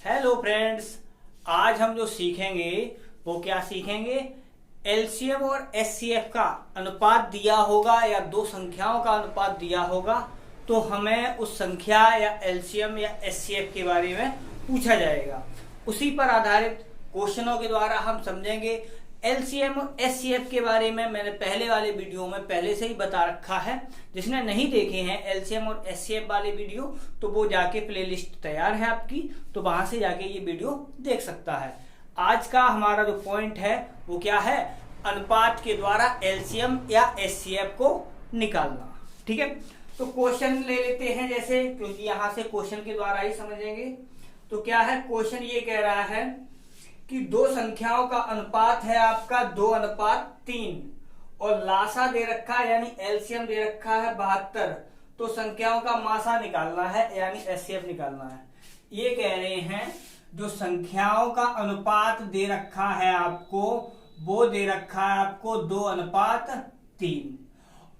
Hello friends, आज हम जो सीखेंगे वो क्या सीखेंगे। एलसीएम और एचसीएफ का अनुपात दिया होगा या दो संख्याओं का अनुपात दिया होगा तो हमें उस संख्या या एलसीएम या एचसीएफ के बारे में पूछा जाएगा। उसी पर आधारित क्वेश्चनों के द्वारा हम समझेंगे। एलसीएम और एचसीएफ के बारे में मैंने पहले वाले वीडियो में पहले से ही बता रखा है। जिसने नहीं देखे हैं एलसीएम और एचसीएफ वाले वीडियो तो वो जाके प्लेलिस्ट तैयार है आपकी, तो वहां से जाके ये वीडियो देख सकता है। आज का हमारा जो पॉइंट है वो क्या है, अनुपात के द्वारा एलसीएम या एचसीएफ को निकालना। ठीक है, तो क्वेश्चन ले लेते हैं जैसे, क्योंकि यहां से क्वेश्चन के द्वारा ही समझेंगे। तो क्या है क्वेश्चन, ये कह रहा है कि दो संख्याओं का अनुपात है आपका 2:3 और लासा दे रखा है यानी एलसीएम दे रखा है 72। तो संख्याओं का मासा निकालना है यानी एचसीएफ निकालना है। ये कह रहे हैं जो संख्याओं का अनुपात दे रखा है आपको, वो दे रखा है आपको 2:3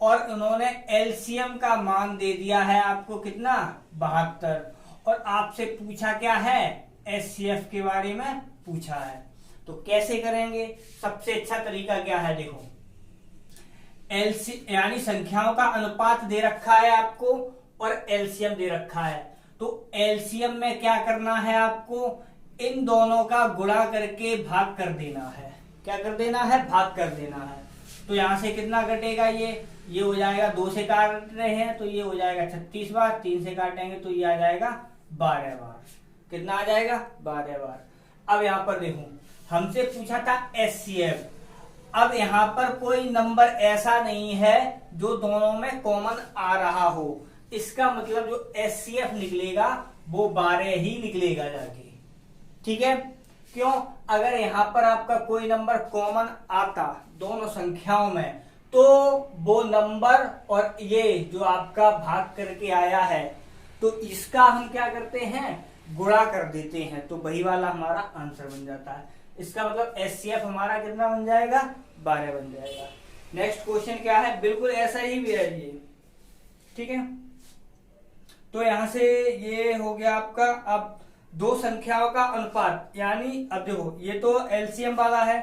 और उन्होंने एलसीएम का मान दे दिया है आपको कितना, 72। और आपसे पूछा क्या है, एचसीएफ के बारे में पूछा है। तो कैसे करेंगे, सबसे अच्छा तरीका क्या है, देखो यानी संख्याओं का अनुपात दे रखा है आपको और एलसीएम दे रखा है। तो एलसीएम में क्या करना है आपको, इन दोनों का गुणा करके भाग कर देना है। क्या कर देना है, भाग कर देना है। तो यहां से कितना कटेगा, ये हो जाएगा, 2 से काट रहे हैं तो ये हो जाएगा 36 बार, 3 से काटेंगे तो ये आ जाएगा 12 बार। कितना आ जाएगा, 12 बार। अब यहां पर देखो हमसे पूछा था एचसीएफ। अब यहां पर कोई नंबर ऐसा नहीं है जो दोनों में कॉमन आ रहा हो। इसका मतलब जो एचसीएफ निकलेगा वो 12 ही निकलेगा जाके। ठीक है, क्यों, अगर यहां पर आपका कोई नंबर कॉमन आता दोनों संख्याओं में तो वो नंबर और ये जो आपका भाग करके आया है तो इसका हम क्या करते हैं, गुणा कर देते हैं, तो वही वाला हमारा आंसर बन जाता है। इसका मतलब एचसीएफ हमारा कितना बन जाएगा, 12 बन जाएगा। नेक्स्ट क्वेश्चन क्या है, बिल्कुल ऐसा ही भी है ये। ठीक है, तो यहां से ये हो गया आपका। अब दो संख्याओं का अनुपात, यानी अब देखो ये तो एलसीएम वाला है।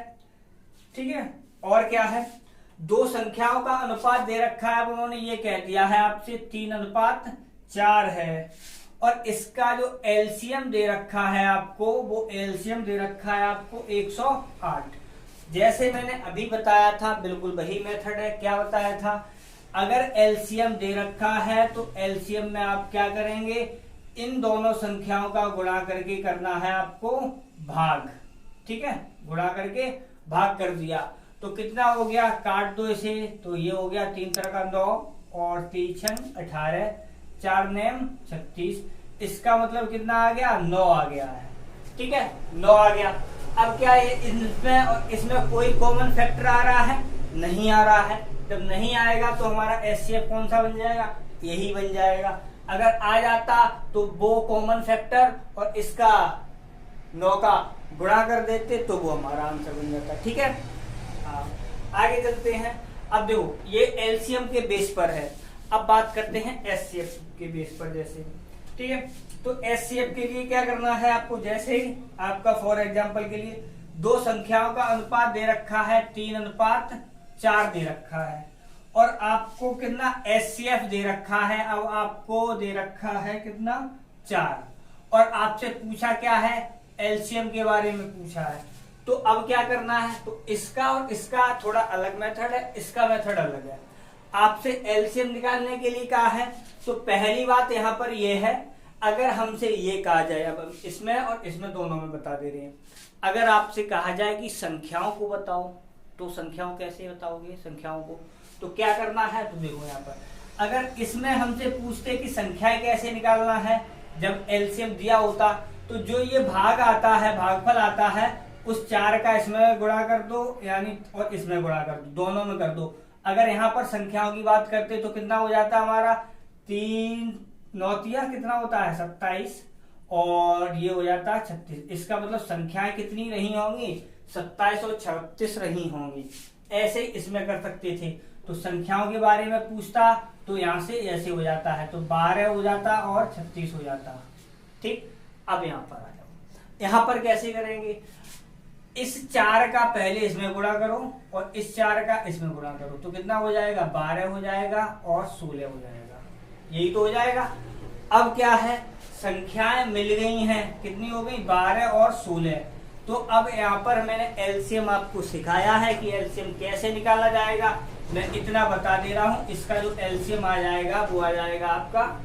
ठीक है, और क्या है, दो संख्याओं का अनुपात दे रखा है। अब उन्होंने ये कह दिया है आपसे 3:4 है और इसका जो एलसीएम दे रखा है आपको, वो एलसीएम दे रखा है आपको 108। जैसे मैंने अभी बताया था बिल्कुल वही मेथड है। क्या बताया था, अगर एलसीएम दे रखा है तो एलसीएम में आप क्या करेंगे, इन दोनों संख्याओं का गुणा करके करना है आपको भाग। ठीक है, गुणा करके भाग कर दिया तो कितना हो गया, काट दो इसे, तो ये हो गया 3 तरह का 9 और 3 18, 4 नेम 36। इसका मतलब कितना आ गया, 9 आ गया है। ठीक है, 9 आ गया। अब क्या है, इसमें और इसमें कोई कॉमन फैक्टर आ रहा है, नहीं आ रहा है। जब नहीं आएगा तो हमारा एचसीएफ कौन सा बन जाएगा, यही बन जाएगा। अगर आ जाता तो वो कॉमन फैक्टर और इसका 9 का गुणा कर देते तो वो हमारा आंसर बन जाता। ठीक है, आगे चलते हैं। अब देखो ये एलसीएम के बेस पर है, अब बात करते हैं एचसीएफ के बेस पर जैसे। ठीक है, तो एचसीएफ के लिए क्या करना है आपको, जैसे ही आपका फॉर एग्जांपल के लिए दो संख्याओं का अनुपात दे रखा है 3:4 दे रखा है और आपको कितना एचसीएफ दे रखा है। अब आपको दे रखा है कितना, 4 और आपसे पूछा क्या है, एलसीएम के बारे में पूछा है। तो अब क्या करना है, तो इसका और इसका थोड़ा अलग मेथड है, इसका मेथड अलग है। आपसे एलसीएम निकालने के लिए कहा है तो पहली बात यहां पर यह है, अगर हमसे ये कहा जाए, अब इसमें और इसमें दोनों में बता दे रहे हैं, अगर आपसे कहा जाए कि संख्याओं को बताओ तो संख्याओं कैसे बताओगे संख्याओं को, तो क्या करना है, तो देखो यहाँ पर अगर इसमें हमसे पूछते कि संख्याएं कैसे निकालना है, जब एलसीएम दिया होता तो जो ये भाग आता है, भागफल आता है, उस 4 का इसमें गुणा कर दो यानी और इसमें गुणा कर दो, दोनों में कर दो। अगर यहाँ पर संख्याओं की बात करते तो कितना हो जाता है हमारा, 3 9 कितना होता है 27 और ये हो जाता है 36। इसका मतलब संख्याएं कितनी रही होंगी, 27 और 36 रही होंगी। ऐसे ही इसमें कर सकते थे। तो संख्याओं के बारे में पूछता तो यहां से ऐसे हो जाता है, तो 12 हो जाता और 36 हो जाता। ठीक, अब यहां पर आ जाओ। यहां पर कैसे करेंगे, इस 4 का पहले इसमें गुणा करो और इस 4 का इसमें गुणा करो, तो कितना हो जाएगा, 12 हो जाएगा और 16 हो जाएगा, यही तो हो जाएगा। अब क्या है, संख्याएं मिल गई हैं, कितनी हो गई, 12 और 16। तो अब यहाँ पर मैंने एलसीएम आपको सिखाया है कि एलसीएम कैसे निकाला जाएगा। मैं इतना बता दे रहा हूं, इसका जो एलसीएम आ जाएगा वो आ जाएगा आपका,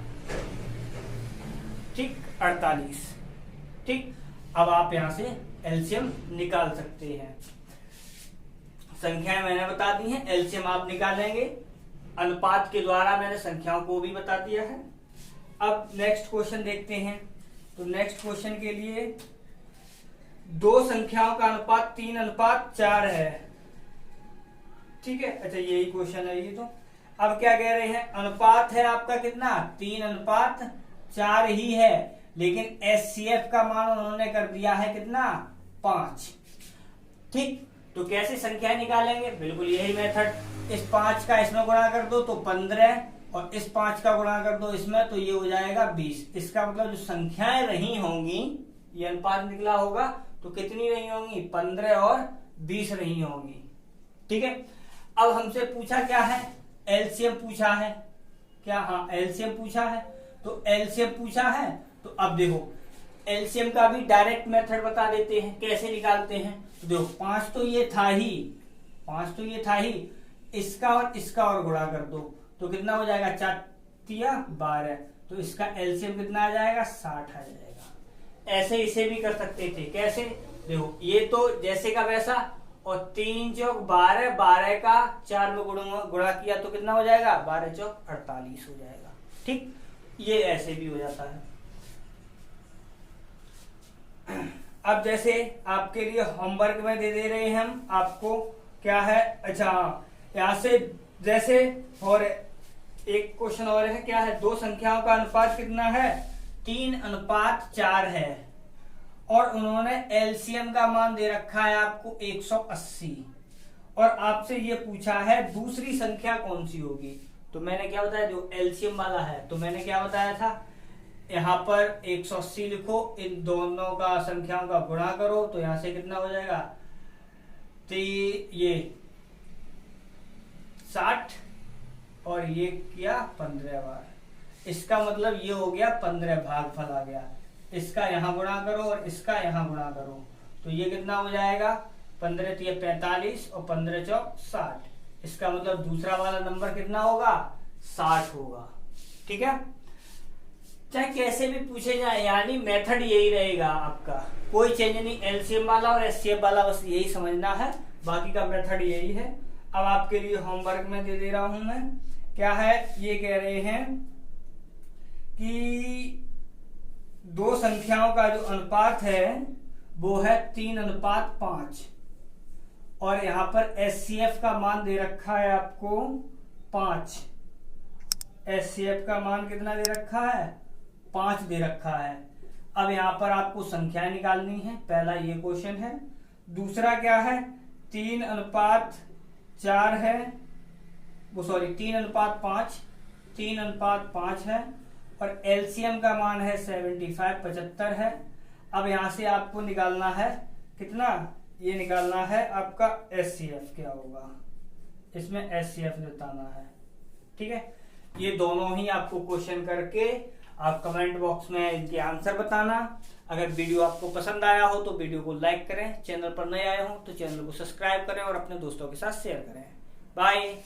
ठीक, 48। ठीक, अब आप यहां से एलसीएम निकाल सकते हैं। संख्याएं मैंने बता दी हैं, एलसीएम आप निकालेंगे, अनुपात के द्वारा मैंने संख्याओं को भी बता दिया है। अब नेक्स्ट क्वेश्चन देखते हैं। तो नेक्स्ट क्वेश्चन के लिए दो संख्याओं का अनुपात 3:4 है, ठीक है। अच्छा, यही क्वेश्चन है ये। तो अब क्या कह रहे हैं, अनुपात है आपका कितना, 3:4 ही है, लेकिन एचसीएफ का मान उन्होंने कर दिया है कितना, 5। ठीक, तो कैसे संख्या निकालेंगे, बिल्कुल यही मेथड। इस 5 का इसमें गुणा कर दो तो 15, और इस 5 का गुणा कर दो इसमें, तो ये हो जाएगा 20। इसका मतलब जो संख्याएं रही होंगी, ये अनुपात निकला होगा, तो कितनी रही होंगी, 15 और 20 रही होंगी। ठीक है, अब हमसे पूछा क्या है, एलसीएम पूछा है क्या, हाँ एलसीएम पूछा है। तो एलसीएम पूछा है, तो अब देखो एलसीएम का भी डायरेक्ट मेथड बता देते हैं, कैसे निकालते हैं। तो देखो 5 तो ये था ही, 5 तो ये था ही, इसका और इसका और गुणा कर दो, तो कितना हो जाएगा, 4 12, तो इसका एलसीएम कितना आ जाएगा, 60 आ जाएगा। ऐसे इसे भी कर सकते थे, कैसे, देखो ये तो जैसे का वैसा, और 3 चौक 12, 12 का 4 में गुणा किया तो कितना हो जाएगा, 12 चौक 48 हो जाएगा। ठीक, ये ऐसे भी हो जाता है। अब जैसे आपके लिए होमवर्क में दे रहे हैं हम आपको, क्या है, अच्छा यहां से जैसे, और एक क्वेश्चन और है, क्या है, दो संख्याओं का अनुपात कितना है, 3:4 है, और उन्होंने एलसीएम का मान दे रखा है आपको 180, और आपसे ये पूछा है दूसरी संख्या कौन सी होगी। तो मैंने क्या बताया, जो एलसीएम वाला है, तो मैंने क्या बताया था, यहाँ पर 180 लिखो, इन दोनों का संख्याओं का गुणा करो, तो यहां से कितना हो जाएगा, तो ये 60, और ये किया 15 बार, इसका मतलब ये हो गया 15 भागफल आ गया। इसका यहां गुणा करो और इसका यहां गुणा करो, तो ये कितना हो जाएगा, 15 तो ये 45 और 15 चौक 60। इसका मतलब दूसरा वाला नंबर कितना होगा, 60 होगा। ठीक है, चाहे कैसे भी पूछे जाए, यानी मेथड यही रहेगा आपका, कोई चेंज नहीं, एलसीएम वाला और एचसीएफ वाला बस यही समझना है, बाकी का मेथड यही है। अब आपके लिए होमवर्क में दे रहा हूं मैं, क्या है, ये कह रहे हैं कि दो संख्याओं का जो अनुपात है वो है 3:5, और यहां पर एचसीएफ का मान दे रखा है आपको 5। एचसीएफ का मान कितना दे रखा है, 5 दे रखा है। अब यहां पर आपको संख्याएं निकालनी है, पहला ये क्वेश्चन है। दूसरा क्या है, 3:4 है, वो सॉरी 3:5, 3:5 है, और एलसीएम का मान है 75, 75 है। अब यहां से आपको निकालना है कितना, ये निकालना है आपका एचसीएफ क्या होगा, इसमें एचसीएफ बताना है। ठीक है, ये दोनों ही आपको क्वेश्चन करके आप कमेंट बॉक्स में इनके आंसर बताना। अगर वीडियो आपको पसंद आया हो तो वीडियो को लाइक करें, चैनल पर नए आए हो तो चैनल को सब्सक्राइब करें और अपने दोस्तों के साथ शेयर करें। बाय।